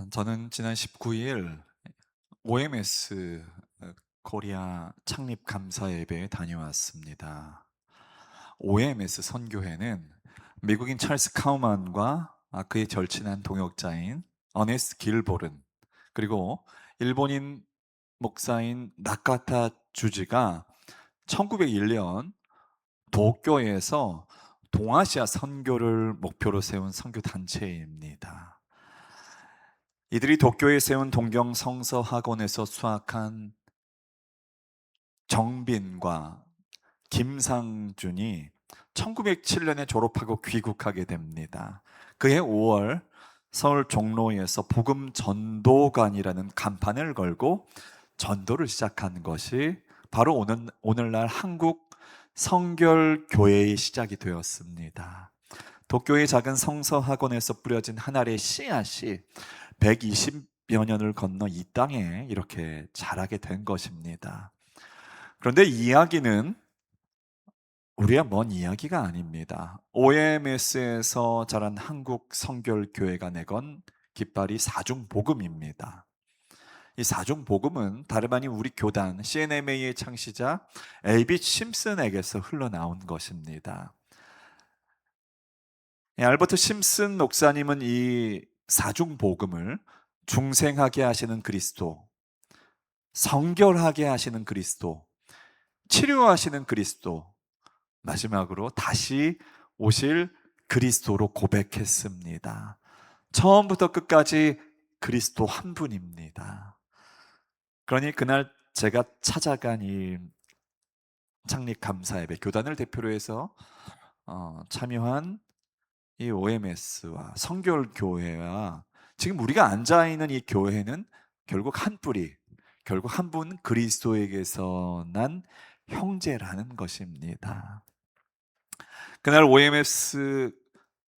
저는 지난 19일 OMS 코리아 창립 감사 예배에 다녀왔습니다. OMS 선교회는 미국인 찰스 카우만과 그의 절친한 동역자인 어네스트 길보른, 그리고 일본인 목사인 나카타 주지가 1901년 도쿄에서 동아시아 선교를 목표로 세운 선교 단체입니다. 이들이 도쿄에 세운 동경 성서 학원에서 수학한 정빈과 김상준이 1907년에 졸업하고 귀국하게 됩니다. 그해 5월 서울 종로에서 복음 전도관이라는 간판을 걸고 전도를 시작한 것이 바로 오늘날 한국 성결교회의 시작이 되었습니다. 도쿄의 작은 성서 학원에서 뿌려진 한 알의 씨앗이 120여 년을 건너 이 땅에 이렇게 자라게 된 것입니다. 그런데 이야기는 우리야 먼 이야기가 아닙니다. OMS에서 자란 한국 성결교회가 내건 깃발이 사중복음입니다. 이 사중복음은 다름 아닌 우리 교단 CNMA의 창시자 A.B. 심슨에게서 흘러나온 것입니다. 알버트 심슨 목사님은 이 사중복음을 중생하게 하시는 그리스도, 성결하게 하시는 그리스도, 치료하시는 그리스도, 마지막으로 다시 오실 그리스도로 고백했습니다. 처음부터 끝까지 그리스도 한 분입니다. 그러니 그날 제가 찾아간 이 창립 감사예배, 교단을 대표로 해서 참여한 이 OMS와 성결교회와 지금 우리가 앉아있는 이 교회는 결국 한 뿌리, 결국 한 분 그리스도에게서 난 형제라는 것입니다. 그날 OMS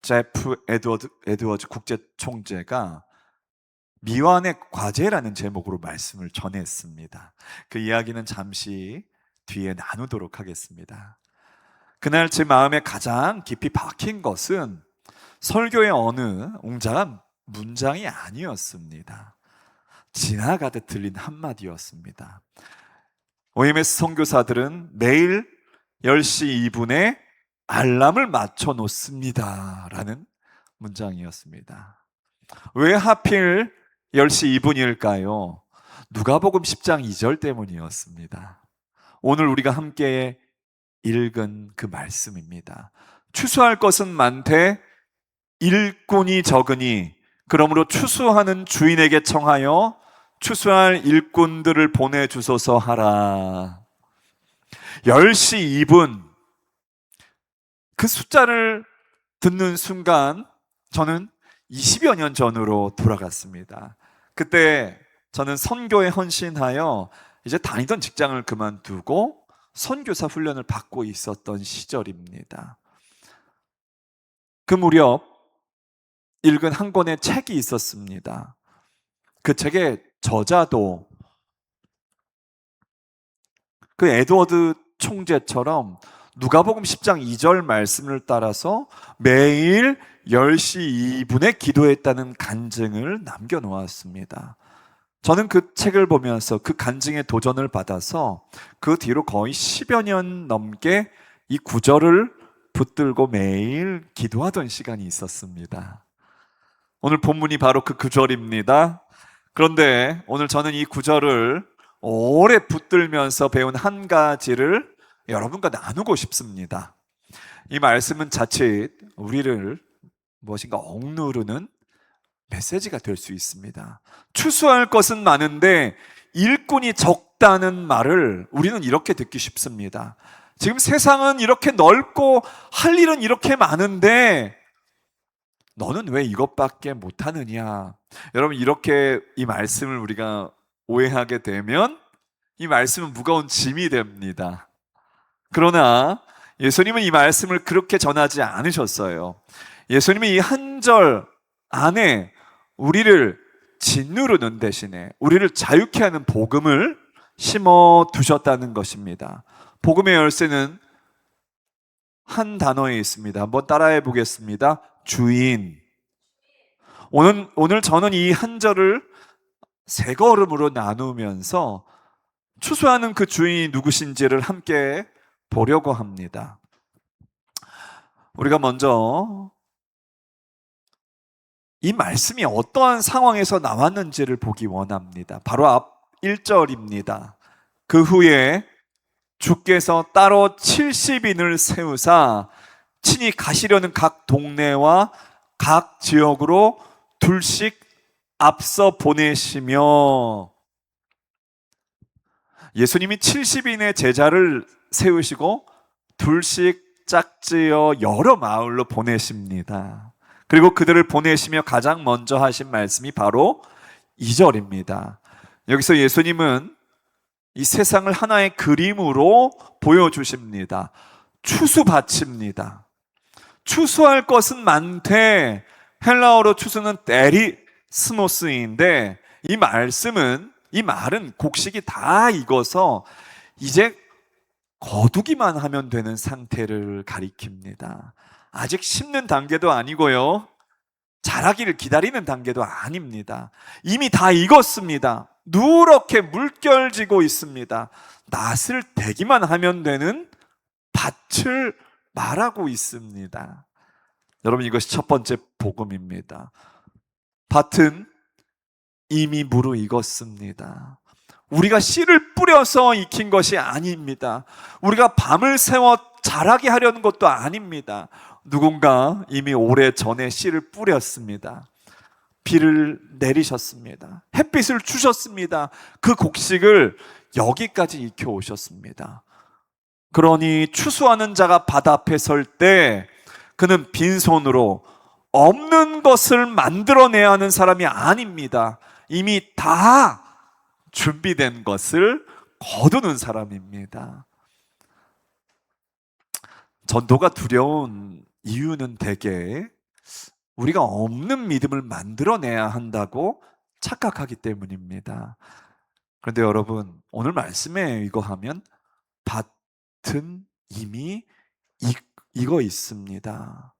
제프 에드워즈 국제총재가 미완의 과제라는 제목으로 말씀을 전했습니다. 그 이야기는 잠시 뒤에 나누도록 하겠습니다. 그날 제 마음에 가장 깊이 박힌 것은 설교의 어느 웅장한 문장이 아니었습니다. 지나가듯 들린 한마디였습니다. OMS 선교사들은 매일 10시 2분에 알람을 맞춰 놓습니다 라는 문장이었습니다. 왜 하필 10시 2분일까요? 누가복음 10장 2절 때문이었습니다. 오늘 우리가 함께 읽은 그 말씀입니다. 추수할 것은 많되 일꾼이 적으니 그러므로 추수하는 주인에게 청하여 추수할 일꾼들을 보내주소서 하라. 10시 2분, 그 숫자를 듣는 순간 저는 20여 년 전으로 돌아갔습니다. 그때 저는 선교에 헌신하여 이제 다니던 직장을 그만두고 선교사 훈련을 받고 있었던 시절입니다. 그 무렵 읽은 한 권의 책이 있었습니다. 그 책의 저자도 그 에드워드 총재처럼 누가복음 10장 2절 말씀을 따라서 매일 10시 2분에 기도했다는 간증을 남겨놓았습니다. 저는 그 책을 보면서 그 간증에 도전을 받아서 그 뒤로 거의 10여 년 넘게 이 구절을 붙들고 매일 기도하던 시간이 있었습니다. 오늘 본문이 바로 그 구절입니다. 그런데 오늘 저는 이 구절을 오래 붙들면서 배운 한 가지를 여러분과 나누고 싶습니다. 이 말씀은 자칫 우리를 무엇인가 억누르는 메시지가 될 수 있습니다. 추수할 것은 많은데 일꾼이 적다는 말을 우리는 이렇게 듣기 쉽습니다. 지금 세상은 이렇게 넓고 할 일은 이렇게 많은데 너는 왜 이것밖에 못하느냐? 여러분, 이렇게 이 말씀을 우리가 오해하게 되면 이 말씀은 무거운 짐이 됩니다. 그러나 예수님은 이 말씀을 그렇게 전하지 않으셨어요. 예수님이 이 한 절 안에 우리를 짓누르는 대신에 우리를 자유케 하는 복음을 심어 두셨다는 것입니다. 복음의 열쇠는 한 단어에 있습니다. 한번 따라해 보겠습니다. 주인. 오늘 저는 이 한 절을 세 걸음으로 나누면서 추수하는 그 주인이 누구신지를 함께 보려고 합니다. 우리가 먼저 이 말씀이 어떠한 상황에서 나왔는지를 보기 원합니다. 바로 앞 1절입니다. 그 후에 주께서 따로 70인을 세우사 친히 가시려는 각 동네와 각 지역으로 둘씩 앞서 보내시며, 예수님이 70인의 제자를 세우시고 둘씩 짝지어 여러 마을로 보내십니다. 그리고 그들을 보내시며 가장 먼저 하신 말씀이 바로 2절입니다. 여기서 예수님은 이 세상을 하나의 그림으로 보여주십니다. 추수밭입니다. 추수할 것은 많되, 헬라어로 추수는 데리스모스인데, 이 말은 곡식이 다 익어서 이제 거두기만 하면 되는 상태를 가리킵니다. 아직 심는 단계도 아니고요, 자라기를 기다리는 단계도 아닙니다. 이미 다 익었습니다. 누렇게 물결지고 있습니다. 낫을 대기만 하면 되는 밭을 말하고 있습니다. 여러분, 이것이 첫 번째 복음입니다. 밭은 이미 무르익었습니다. 우리가 씨를 뿌려서 익힌 것이 아닙니다. 우리가 밤을 새워 자라게 하려는 것도 아닙니다. 누군가 이미 오래전에 씨를 뿌렸습니다. 비를 내리셨습니다. 햇빛을 주셨습니다. 그 곡식을 여기까지 익혀 오셨습니다. 그러니 추수하는 자가 밭 앞에 설 때 그는 빈손으로 없는 것을 만들어내야 하는 사람이 아닙니다. 이미 다 준비된 것을 거두는 사람입니다. 전도가 두려운 이유는 대개 우리가 없는 믿음을 만들어내야 한다고 착각하기 때문입니다. 그런데 여러분, 오늘 말씀에 의거하면 밭은 이미 익어 있습니다.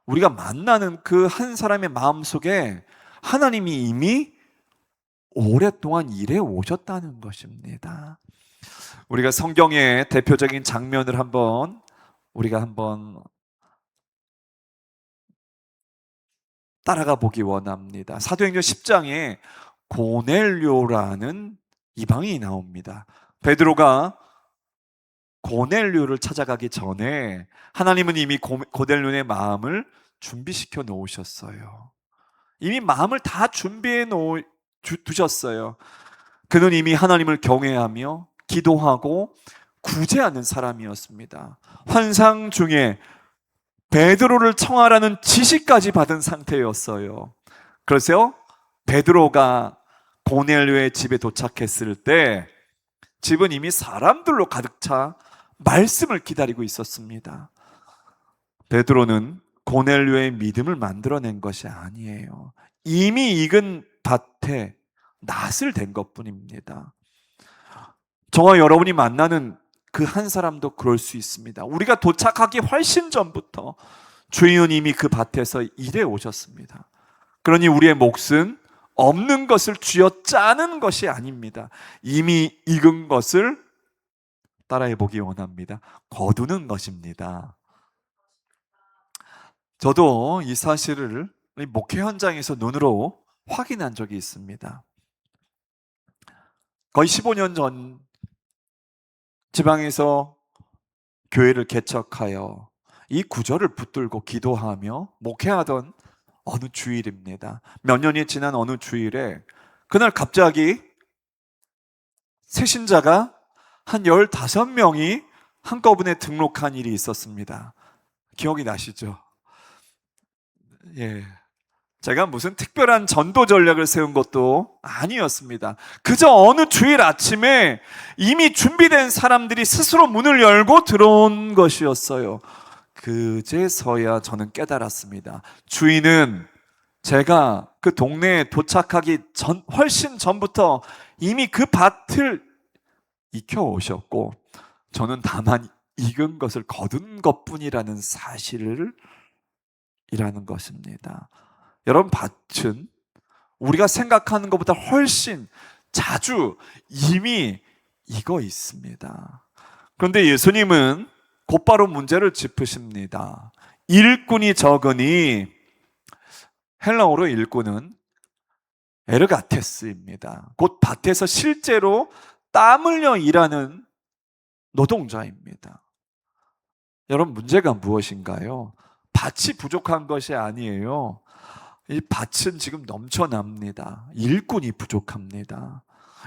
우리가 만나는 그 한 사람의 마음속에 하나님이 이미 오랫동안 일해 오셨다는 것입니다. 우리가 성경의 대표적인 장면을 우리가 한번 따라가 보기 원합니다. 사도행전 10장에 고넬료라는 이방인이 나옵니다. 베드로가 고넬료를 찾아가기 전에 하나님은 이미 고넬료의 마음을 준비시켜 놓으셨어요. 이미 마음을 다 준비해 두셨어요. 그는 이미 하나님을 경외하며 기도하고 구제하는 사람이었습니다. 환상 중에 베드로를 청하라는 지시까지 받은 상태였어요. 그래서 베드로가 고넬료의 집에 도착했을 때 집은 이미 사람들로 가득 차 말씀을 기다리고 있었습니다. 베드로는 고넬료의 믿음을 만들어낸 것이 아니에요. 이미 익은 밭에 낫을 댄 것뿐입니다. 저와 여러분이 만나는 그 한 사람도 그럴 수 있습니다. 우리가 도착하기 훨씬 전부터 주인은 이미 그 밭에서 일해 오셨습니다. 그러니 우리의 몫은 없는 것을 쥐어 짜는 것이 아닙니다. 이미 익은 것을 따라해 보기 원합니다. 거두는 것입니다. 저도 이 사실을 목회 현장에서 눈으로 확인한 적이 있습니다. 거의 15년 전 지방에서 교회를 개척하여 이 구절을 붙들고 기도하며 목회하던 어느 주일입니다. 몇 년이 지난 어느 주일에 그날 갑자기 새신자가 한 15명이 한꺼번에 등록한 일이 있었습니다. 기억이 나시죠? 예. 제가 무슨 특별한 전도 전략을 세운 것도 아니었습니다. 그저 어느 주일 아침에 이미 준비된 사람들이 스스로 문을 열고 들어온 것이었어요. 그제서야 저는 깨달았습니다. 주인은 제가 그 동네에 도착하기 훨씬 전부터 이미 그 밭을 익혀 오셨고, 저는 다만 익은 것을 거둔 것뿐이라는 사실을 이라는 것입니다. 여러분, 밭은 우리가 생각하는 것보다 훨씬 자주 이미 익어 있습니다. 그런데 예수님은 곧바로 문제를 짚으십니다. 일꾼이 적으니, 헬라어로 일꾼은 에르가테스입니다. 곧 밭에서 실제로 땀 흘려 일하는 노동자입니다. 여러분, 문제가 무엇인가요? 밭이 부족한 것이 아니에요. 이 밭은 지금 넘쳐납니다. 일꾼이 부족합니다.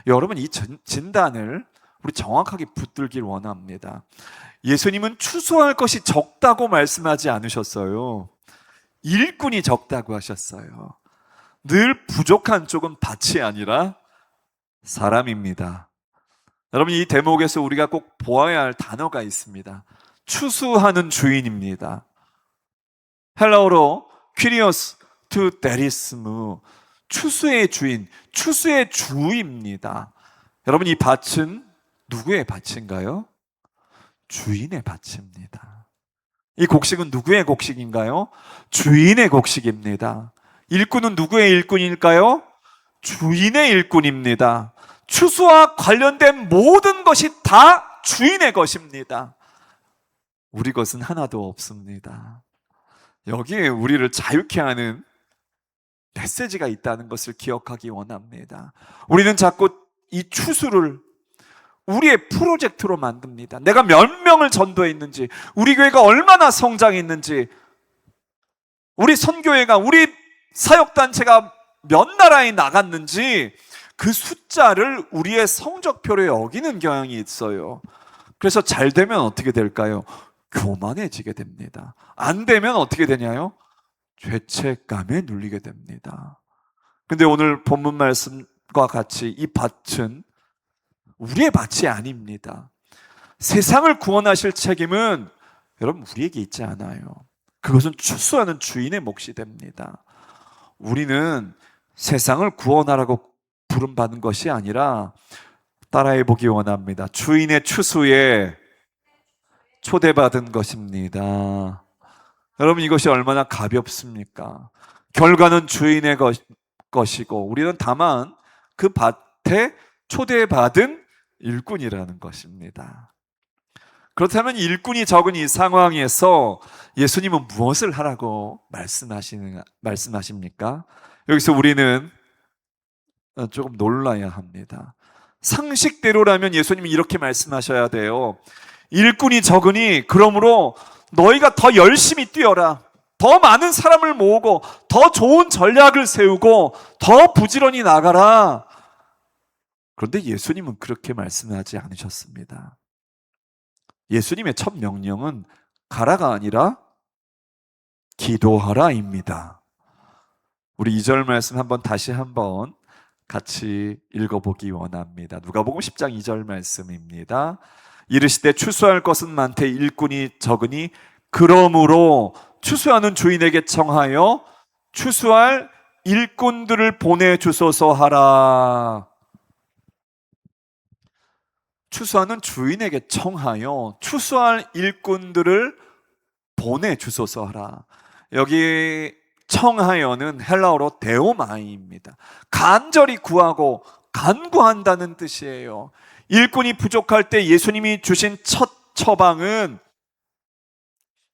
여러분, 이 진단을 우리 정확하게 붙들길 원합니다. 예수님은 추수할 것이 적다고 말씀하지 않으셨어요. 일꾼이 적다고 하셨어요. 늘 부족한 쪽은 밭이 아니라 사람입니다. 여러분, 이 대목에서 우리가 꼭 보아야 할 단어가 있습니다. 추수하는 주인입니다. 헬라어로 퀴리오스 투 데리스무, 추수의 주인, 추수의 주입니다. 여러분, 이 밭은 누구의 밭인가요? 주인의 밭입니다. 이 곡식은 누구의 곡식인가요? 주인의 곡식입니다. 일꾼은 누구의 일꾼일까요? 주인의 일꾼입니다. 추수와 관련된 모든 것이 다 주인의 것입니다. 우리 것은 하나도 없습니다. 여기에 우리를 자유케 하는 메시지가 있다는 것을 기억하기 원합니다. 우리는 자꾸 이 추수를 우리의 프로젝트로 만듭니다. 내가 몇 명을 전도했는지, 우리 교회가 얼마나 성장했는지, 우리 선교회가, 우리 사역단체가 몇 나라에 나갔는지 그 숫자를 우리의 성적표로 여기는 경향이 있어요. 그래서 잘 되면 어떻게 될까요? 교만해지게 됩니다. 안 되면 어떻게 되냐요? 죄책감에 눌리게 됩니다. 근데 오늘 본문 말씀과 같이 이 밭은 우리의 밭이 아닙니다. 세상을 구원하실 책임은 여러분 우리에게 있지 않아요. 그것은 추수하는 주인의 몫이 됩니다. 우리는 세상을 구원하라고 부름받은 것이 아니라, 따라해 보기 원합니다. 주인의 추수에 초대받은 것입니다. 여러분, 이것이 얼마나 가볍습니까? 결과는 주인의 것이고 우리는 다만 그 밭에 초대받은 일꾼이라는 것입니다. 그렇다면 일꾼이 적은 이 상황에서 예수님은 무엇을 하라고 말씀하십니까? 여기서 우리는 조금 놀라야 합니다. 상식대로라면 예수님이 이렇게 말씀하셔야 돼요. 일꾼이 적으니 그러므로 너희가 더 열심히 뛰어라. 더 많은 사람을 모으고 더 좋은 전략을 세우고 더 부지런히 나가라. 그런데 예수님은 그렇게 말씀하지 않으셨습니다. 예수님의 첫 명령은 가라가 아니라 기도하라입니다. 우리 2절 말씀 다시 한번 같이 읽어보기 원합니다. 누가복음 10장 2절 말씀입니다. 이르시되 추수할 것은 많되 일꾼이 적으니 그러므로 추수하는 주인에게 청하여 추수할 일꾼들을 보내주소서 하라. 추수하는 주인에게 청하여 추수할 일꾼들을 보내주소서 하라. 여기 청하여는 헬라어로 데오마이입니다. 간절히 구하고 간구한다는 뜻이에요. 일꾼이 부족할 때 예수님이 주신 첫 처방은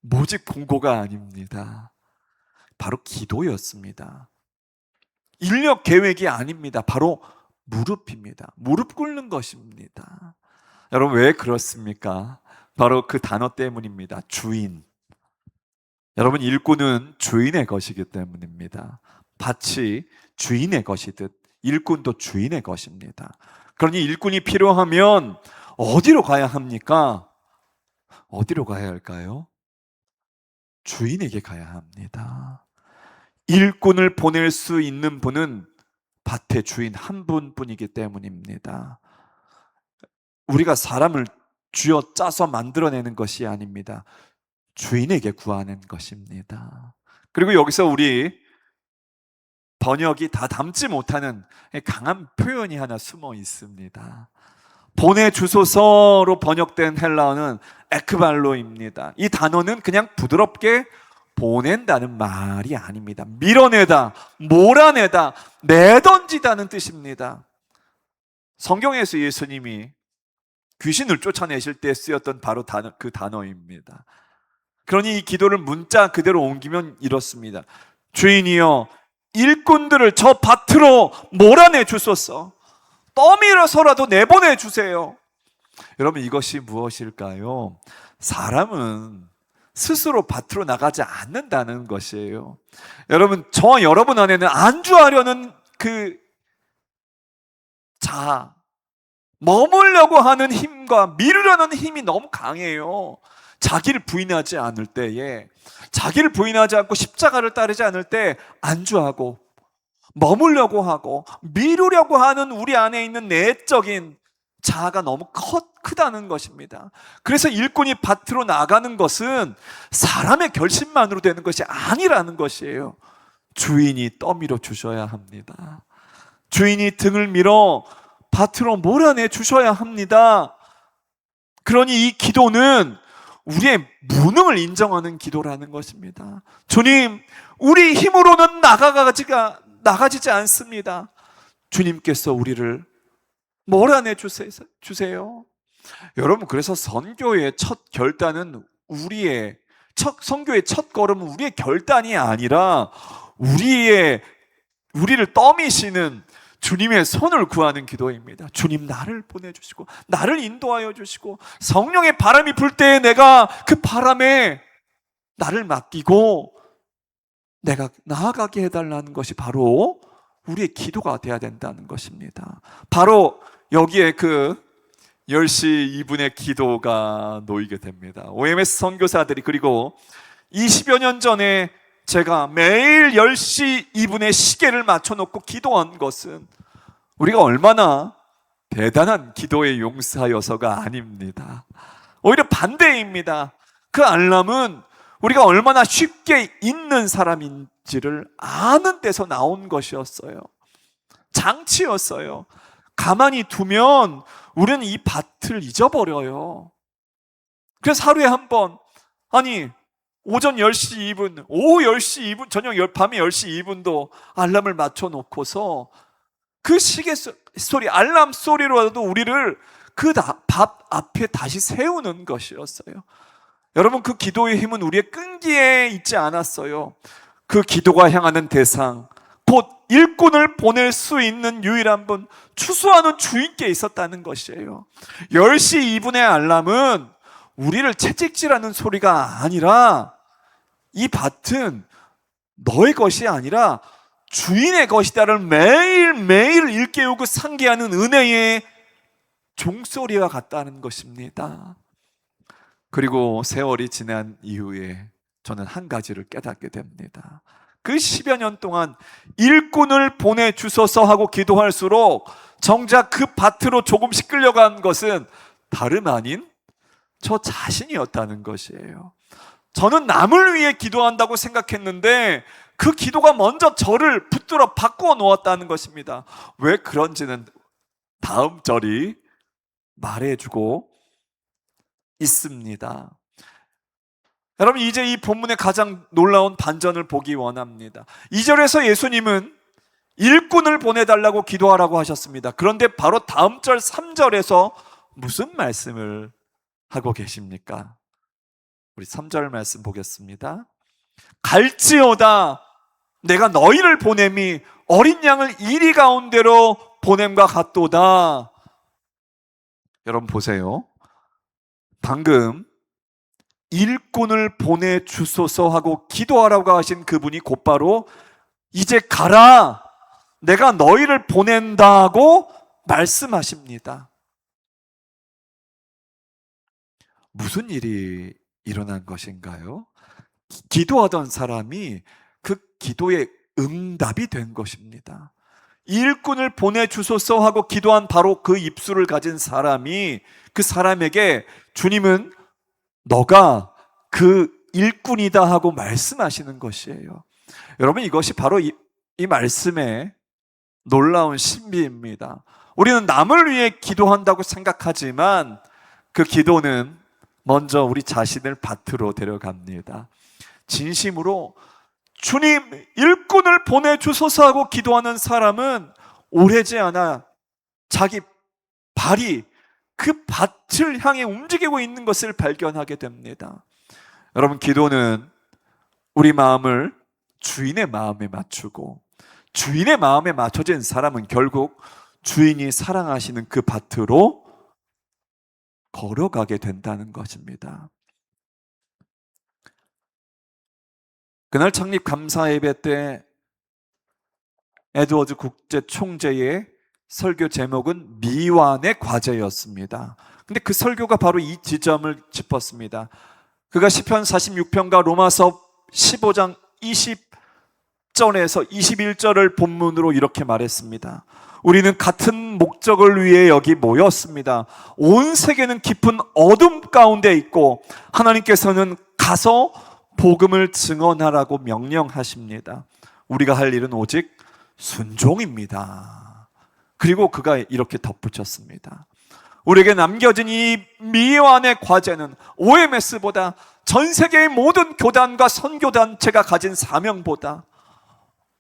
모집 공고가 아닙니다. 바로 기도였습니다. 인력 계획이 아닙니다. 바로 무릎입니다. 무릎 꿇는 것입니다. 여러분, 왜 그렇습니까? 바로 그 단어 때문입니다. 주인. 여러분, 일꾼은 주인의 것이기 때문입니다. 밭이 주인의 것이듯 일꾼도 주인의 것입니다. 그러니 일꾼이 필요하면 어디로 가야 합니까? 어디로 가야 할까요? 주인에게 가야 합니다. 일꾼을 보낼 수 있는 분은 밭의 주인 한 분뿐이기 때문입니다. 우리가 사람을 쥐어 짜서 만들어내는 것이 아닙니다. 주인에게 구하는 것입니다. 그리고 여기서 우리 번역이 다 담지 못하는 강한 표현이 하나 숨어 있습니다. 보내주소서로 번역된 헬라어는 에크발로입니다. 이 단어는 그냥 부드럽게 보낸다는 말이 아닙니다. 밀어내다, 몰아내다, 내던지다는 뜻입니다. 성경에서 예수님이 귀신을 쫓아내실 때 쓰였던 바로 그 단어입니다. 그러니 이 기도를 문자 그대로 옮기면 이렇습니다. 주인이여, 일꾼들을 저 밭으로 몰아내 주소서. 떠밀어서라도 내보내 주세요. 여러분, 이것이 무엇일까요? 사람은 스스로 밭으로 나가지 않는다는 것이에요. 여러분, 저와 여러분 안에는 안주하려는 그 자아, 머물려고 하는 힘과 미루려는 힘이 너무 강해요. 자기를 부인하지 않을 때에, 자기를 부인하지 않고 십자가를 따르지 않을 때 안주하고 머물려고 하고 미루려고 하는 우리 안에 있는 내적인 자아가 너무 크다는 것입니다. 그래서 일꾼이 밭으로 나가는 것은 사람의 결심만으로 되는 것이 아니라는 것이에요. 주인이 떠밀어 주셔야 합니다. 주인이 등을 밀어 밭으로 몰아내 주셔야 합니다. 그러니 이 기도는 우리의 무능을 인정하는 기도라는 것입니다. 주님, 우리 힘으로는 나가지지 않습니다. 주님께서 우리를 몰아내 주세요. 여러분, 그래서 선교의 첫 결단은 선교의 첫 걸음은 우리의 결단이 아니라 우리를 떠미시는 주님의 손을 구하는 기도입니다. 주님, 나를 보내주시고 나를 인도하여 주시고 성령의 바람이 불 때 내가 그 바람에 나를 맡기고 내가 나아가게 해달라는 것이 바로 우리의 기도가 되어야 된다는 것입니다. 바로 여기에 그 10시 2분의 기도가 놓이게 됩니다. OMS 선교사들이, 그리고 20여 년 전에 제가 매일 10시 2분에 시계를 맞춰놓고 기도한 것은 우리가 얼마나 대단한 기도의 용사여서가 아닙니다. 오히려 반대입니다. 그 알람은 우리가 얼마나 쉽게 잊는 사람인지를 아는 데서 나온 것이었어요. 장치였어요. 가만히 두면 우리는 이 밭을 잊어버려요. 그래서 하루에 한 번, 오전 10시 2분, 오후 10시 2분, 밤에 10시 2분도 알람을 맞춰놓고서 그 시계 소리, 알람 소리로라도 우리를 그 밥 앞에 다시 세우는 것이었어요. 여러분, 그 기도의 힘은 우리의 끈기에 있지 않았어요. 그 기도가 향하는 대상, 곧 일꾼을 보낼 수 있는 유일한 분, 추수하는 주인께 있었다는 것이에요. 10시 2분의 알람은 우리를 채찍질하는 소리가 아니라, 이 밭은 너의 것이 아니라 주인의 것이다를 매일매일 일깨우고 상기하는 은혜의 종소리와 같다는 것입니다. 그리고 세월이 지난 이후에 저는 한 가지를 깨닫게 됩니다. 그 10여 년 동안 일꾼을 보내주소서 하고 기도할수록 정작 그 밭으로 조금씩 끌려간 것은 다름 아닌 저 자신이었다는 것이에요. 저는 남을 위해 기도한다고 생각했는데 그 기도가 먼저 저를 붙들어 바꾸어 놓았다는 것입니다. 왜 그런지는 다음 절이 말해주고 있습니다. 여러분, 이제 이 본문의 가장 놀라운 반전을 보기 원합니다. 2절에서 예수님은 일꾼을 보내달라고 기도하라고 하셨습니다. 그런데 바로 다음 절 3절에서 무슨 말씀을 하고 계십니까? 우리 3절 말씀 보겠습니다. 갈지어다 내가 너희를 보냄이 어린 양을 이리 가운데로 보냄과 같도다. 여러분 보세요. 방금 일꾼을 보내주소서 하고 기도하라고 하신 그분이 곧바로 이제 가라, 내가 너희를 보낸다고 말씀하십니다. 무슨 일이 일어난 것인가요? 기도하던 사람이 그 기도의 응답이 된 것입니다. 일꾼을 보내주소서 하고 기도한 바로 그 입술을 가진 사람이, 그 사람에게 주님은 너가 그 일꾼이다 하고 말씀하시는 것이에요. 여러분, 이것이 바로 이 말씀의 놀라운 신비입니다. 우리는 남을 위해 기도한다고 생각하지만 그 기도는 먼저 우리 자신을 밭으로 데려갑니다. 진심으로 주님 일꾼을 보내주소서 하고 기도하는 사람은 오래지 않아 자기 발이 그 밭을 향해 움직이고 있는 것을 발견하게 됩니다. 여러분, 기도는 우리 마음을 주인의 마음에 맞추고, 주인의 마음에 맞춰진 사람은 결국 주인이 사랑하시는 그 밭으로 걸어가게 된다는 것입니다. 그날 창립 감사 예배 때 에드워드 국제 총재의 설교 제목은 미완의 과제였습니다. 근데 그 설교가 바로 이 지점을 짚었습니다. 그가 시편 46편과 로마서 15장 20절에서 21절을 본문으로 이렇게 말했습니다. 우리는 같은 목적을 위해 여기 모였습니다. 온 세계는 깊은 어둠 가운데 있고 하나님께서는 가서 복음을 증언하라고 명령하십니다. 우리가 할 일은 오직 순종입니다. 그리고 그가 이렇게 덧붙였습니다. 우리에게 남겨진 이 미완의 과제는 OMS보다 전 세계의 모든 교단과 선교단체가 가진 사명보다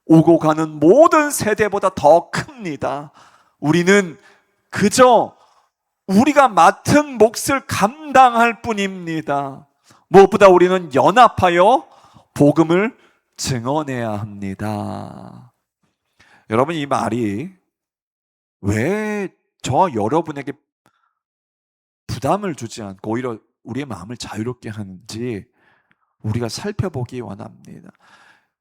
오고 가는 모든 세대보다 더 큽니다. 우리는 그저 우리가 맡은 몫을 감당할 뿐입니다. 무엇보다 우리는 연합하여 복음을 증언해야 합니다. 여러분, 이 말이 왜 저와 여러분에게 부담을 주지 않고 오히려 우리의 마음을 자유롭게 하는지 우리가 살펴보기 원합니다.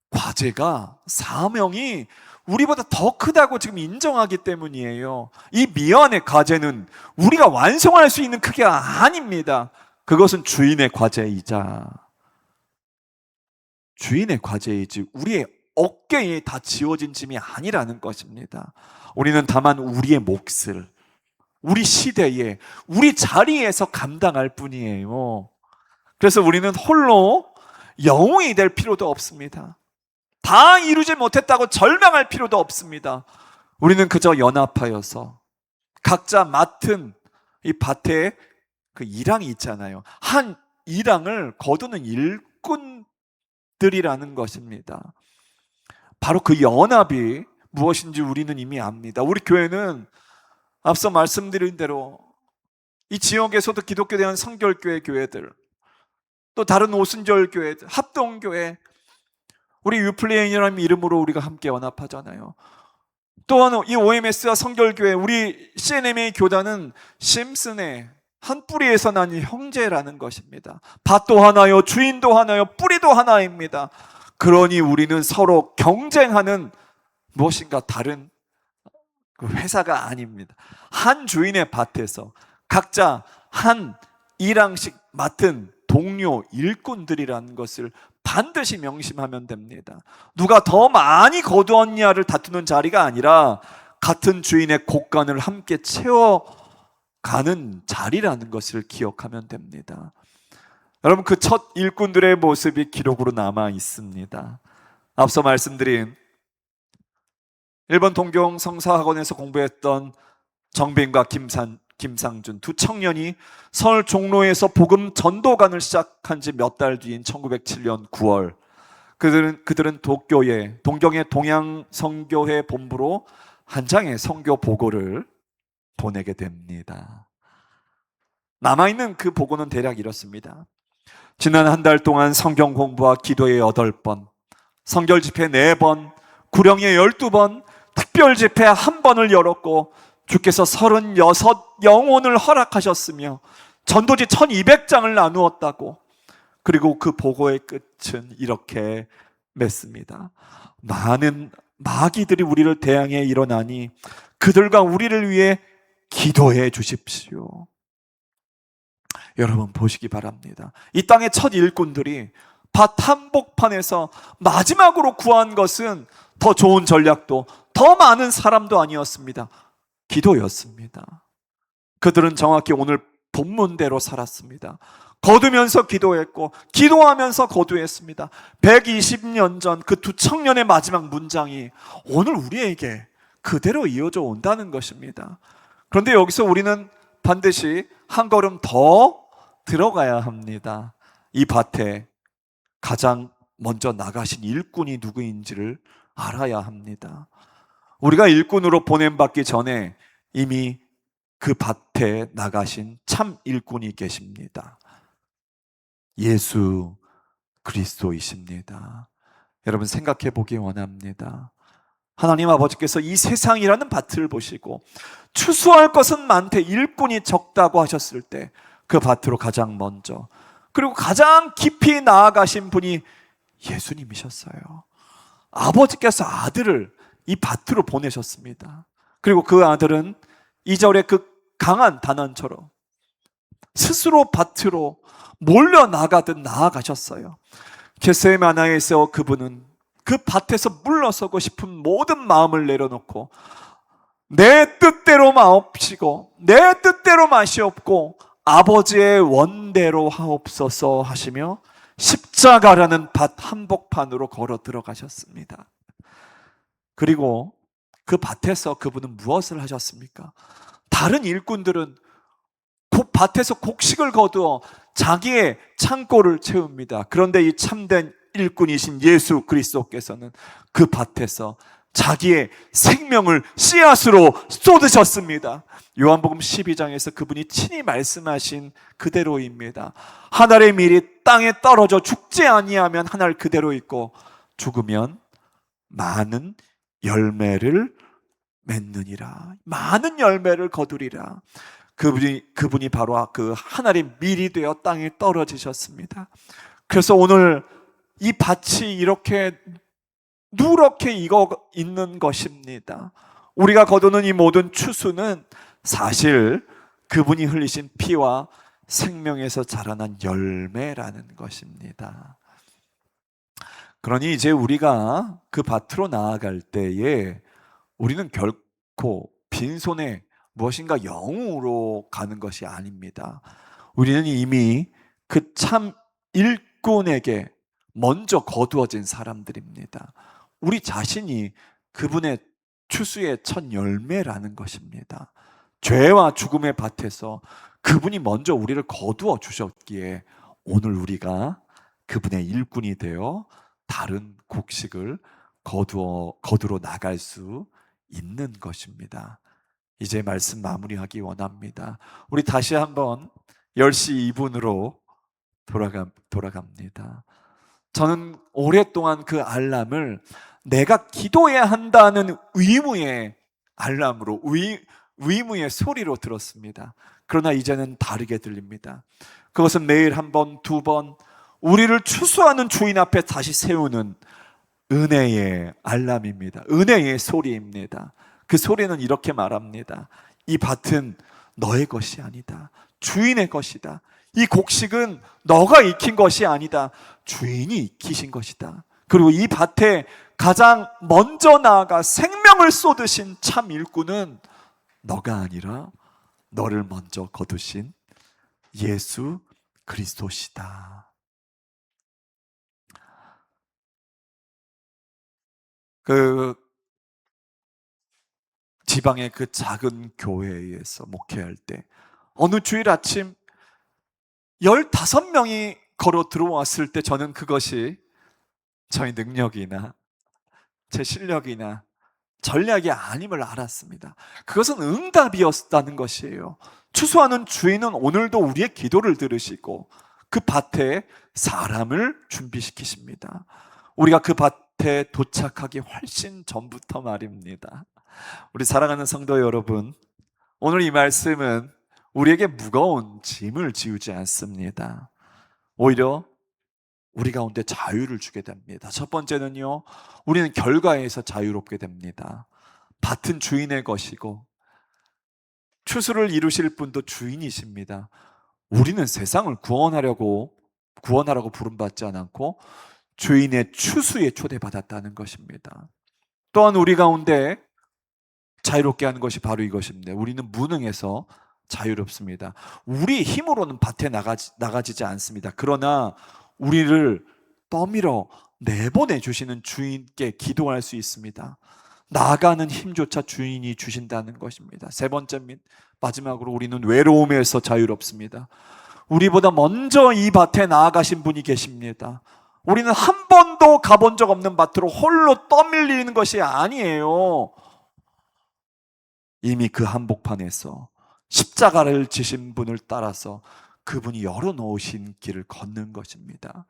과제가, 사명이 우리보다 더 크다고 지금 인정하기 때문이에요. 이 미완의 과제는 우리가 완성할 수 있는 크기가 아닙니다. 그것은 주인의 과제이자 주인의 과제이지 우리의 어깨에 다 지워진 짐이 아니라는 것입니다. 우리는 다만 우리의 몫을 우리 시대에 우리 자리에서 감당할 뿐이에요. 그래서 우리는 홀로 영웅이 될 필요도 없습니다. 다 이루지 못했다고 절망할 필요도 없습니다. 우리는 그저 연합하여서 각자 맡은 이 밭에 그 일항이 있잖아요. 한 일항을 거두는 일꾼들이라는 것입니다. 바로 그 연합이 무엇인지 우리는 이미 압니다. 우리 교회는 앞서 말씀드린 대로 이 지역에서도 기독교 대한 성결교회 교회들, 또 다른 오순절 교회들, 합동교회, 우리 유플레인이라는 이름으로 우리가 함께 연합하잖아요. 또한 이 OMS와 성결교회, 우리 CNMA 교단은 심슨의 한 뿌리에서 난 형제라는 것입니다. 밭도 하나요, 주인도 하나요, 뿌리도 하나입니다. 그러니 우리는 서로 경쟁하는 무엇인가 다른 그 회사가 아닙니다. 한 주인의 밭에서 각자 한 일항씩 맡은 동료 일꾼들이라는 것을 반드시 명심하면 됩니다. 누가 더 많이 거두었냐를 다투는 자리가 아니라 같은 주인의 곳간을 함께 채워가는 자리라는 것을 기억하면 됩니다. 여러분, 그 첫 일꾼들의 모습이 기록으로 남아 있습니다. 앞서 말씀드린 일본 동경 성사학원에서 공부했던 정빈과 김상준 두 청년이 서울 종로에서 복음 전도관을 시작한 지 몇 달 뒤인 1907년 9월 그들은 동경의 동양선교회 본부로 한 장의 선교 보고를 보내게 됩니다. 남아있는 그 보고는 대략 이렇습니다. 지난 한 달 동안 성경 공부와 기도에 8번, 성결 집회 4번, 구령회 12번, 특별 집회 1번을 열었고 주께서 36 영혼을 허락하셨으며 전도지 1200장을 나누었다고. 그리고 그 보고의 끝은 이렇게 맺습니다. 많은 마귀들이 우리를 대항해 일어나니 그들과 우리를 위해 기도해 주십시오. 여러분, 보시기 바랍니다. 이 땅의 첫 일꾼들이 밭 한복판에서 마지막으로 구한 것은 더 좋은 전략도 더 많은 사람도 아니었습니다. 기도였습니다. 그들은 정확히 오늘 본문대로 살았습니다. 거두면서 기도했고 기도하면서 거두했습니다. 120년 전 그 두 청년의 마지막 문장이 오늘 우리에게 그대로 이어져 온다는 것입니다. 그런데 여기서 우리는 반드시 한 걸음 더 들어가야 합니다. 이 밭에 가장 먼저 나가신 일꾼이 누구인지를 알아야 합니다. 우리가 일꾼으로 보냄받기 전에 이미 그 밭에 나가신 참 일꾼이 계십니다. 예수 그리스도이십니다. 여러분 생각해 보기 원합니다. 하나님 아버지께서 이 세상이라는 밭을 보시고 추수할 것은 많되 일꾼이 적다고 하셨을 때 그 밭으로 가장 먼저 그리고 가장 깊이 나아가신 분이 예수님이셨어요. 아버지께서 아들을 이 밭으로 보내셨습니다. 그리고 그 아들은 2절의 그 강한 단원처럼 스스로 밭으로 몰려 나가듯 나아가셨어요. 겟세마나에서 그분은 그 밭에서 물러서고 싶은 모든 마음을 내려놓고 내 뜻대로 마옵시고 내 뜻대로 마시옵고 아버지의 원대로 하옵소서 하시며 십자가라는 밭 한복판으로 걸어 들어가셨습니다. 그리고 그 밭에서 그분은 무엇을 하셨습니까? 다른 일꾼들은 밭에서 곡식을 거두어 자기의 창고를 채웁니다. 그런데 이 참된 일꾼이신 예수 그리스도께서는 그 밭에서 자기의 생명을 씨앗으로 쏟으셨습니다. 요한복음 12장에서 그분이 친히 말씀하신 그대로입니다. 하늘의 밀이 땅에 떨어져 죽지 아니하면 하늘 그대로 있고 죽으면 많은 열매를 맺느니라. 많은 열매를 거두리라. 그분이 바로 그 하늘의 밀이 되어 땅에 떨어지셨습니다. 그래서 오늘 이 밭이 이렇게 누렇게 익어 있는 것입니다. 우리가 거두는 이 모든 추수는 사실 그분이 흘리신 피와 생명에서 자라난 열매라는 것입니다. 그러니 이제 우리가 그 밭으로 나아갈 때에 우리는 결코 빈손에 무엇인가 영으로 가는 것이 아닙니다. 우리는 이미 그 참 일꾼에게 먼저 거두어진 사람들입니다. 우리 자신이 그분의 추수의 첫 열매라는 것입니다. 죄와 죽음의 밭에서 그분이 먼저 우리를 거두어 주셨기에 오늘 우리가 그분의 일꾼이 되어 다른 곡식을 거두러 나갈 수 있는 것입니다. 이제 말씀 마무리하기 원합니다. 우리 다시 한번 10시 2분으로 돌아갑니다. 저는 오랫동안 그 알람을 내가 기도해야 한다는 의무의 알람으로 의무의 소리로 들었습니다. 그러나 이제는 다르게 들립니다. 그것은 매일 한 번, 두 번 우리를 추수하는 주인 앞에 다시 세우는 은혜의 알람입니다. 은혜의 소리입니다. 그 소리는 이렇게 말합니다. 이 밭은 너의 것이 아니다. 주인의 것이다. 이 곡식은 너가 익힌 것이 아니다. 주인이 익히신 것이다. 그리고 이 밭에 가장 먼저 나아가 생명을 쏟으신 참 일꾼은 너가 아니라 너를 먼저 거두신 예수 그리스도시다. 그 지방의 그 작은 교회에서 목회할 때 어느 주일 아침 15명이 걸어 들어왔을 때 저는 그것이 저의 능력이나 제 실력이나 전략이 아님을 알았습니다. 그것은 응답이었다는 것이에요. 추수하는 주인은 오늘도 우리의 기도를 들으시고 그 밭에 사람을 준비시키십니다. 우리가 그 밭에 도착하기 훨씬 전부터 말입니다. 우리 사랑하는 성도 여러분, 오늘 이 말씀은 우리에게 무거운 짐을 지우지 않습니다. 오히려 우리 가운데 자유를 주게 됩니다. 첫 번째는요, 우리는 결과에서 자유롭게 됩니다. 밭은 주인의 것이고 추수를 이루실 분도 주인이십니다. 우리는 세상을 구원하라고 부름받지 않고 주인의 추수에 초대받았다는 것입니다. 또한 우리 가운데 자유롭게 하는 것이 바로 이것입니다. 우리는 무능해서 자유롭습니다. 우리 힘으로는 밭에 나가지지 않습니다. 그러나 우리를 떠밀어 내보내 주시는 주인께 기도할 수 있습니다. 나아가는 힘조차 주인이 주신다는 것입니다. 세 번째 및 마지막으로 우리는 외로움에서 자유롭습니다. 우리보다 먼저 이 밭에 나아가신 분이 계십니다. 우리는 한 번도 가본 적 없는 밭으로 홀로 떠밀리는 것이 아니에요. 이미 그 한복판에서 십자가를 지신 분을 따라서 그분이 열어놓으신 길을 걷는 것입니다.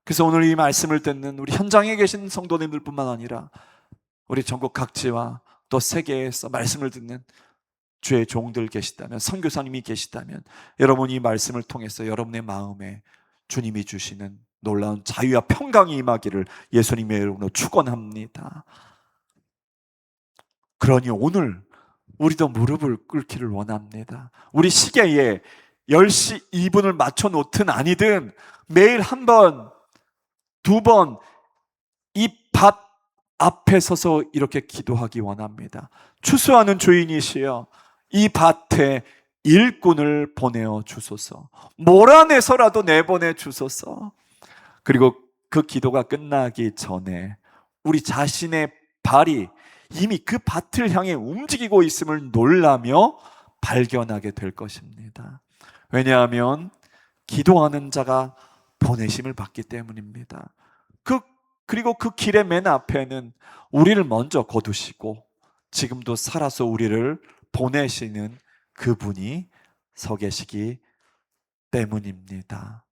그래서 오늘 이 말씀을 듣는 우리 현장에 계신 성도님들뿐만 아니라 우리 전국 각지와 또 세계에서 말씀을 듣는 주의 종들 계시다면, 선교사님이 계시다면 여러분 이 말씀을 통해서 여러분의 마음에 주님이 주시는 놀라운 자유와 평강이 임하기를 예수님의 이름으로 축원합니다. 그러니 오늘 우리도 무릎을 꿇기를 원합니다. 우리 시계에 10시 2분을 맞춰 놓든 아니든 매일 한 번, 두 번 이 밭 앞에 서서 이렇게 기도하기 원합니다. 추수하는 주인이시여 이 밭에 일꾼을 보내어 주소서. 몰아내서라도 내보내 주소서. 그리고 그 기도가 끝나기 전에 우리 자신의 발이 이미 그 밭을 향해 움직이고 있음을 놀라며 발견하게 될 것입니다. 왜냐하면 기도하는 자가 보내심을 받기 때문입니다. 그리고 그 길의 맨 앞에는 우리를 먼저 거두시고 지금도 살아서 우리를 보내시는 그분이 서 계시기 때문입니다.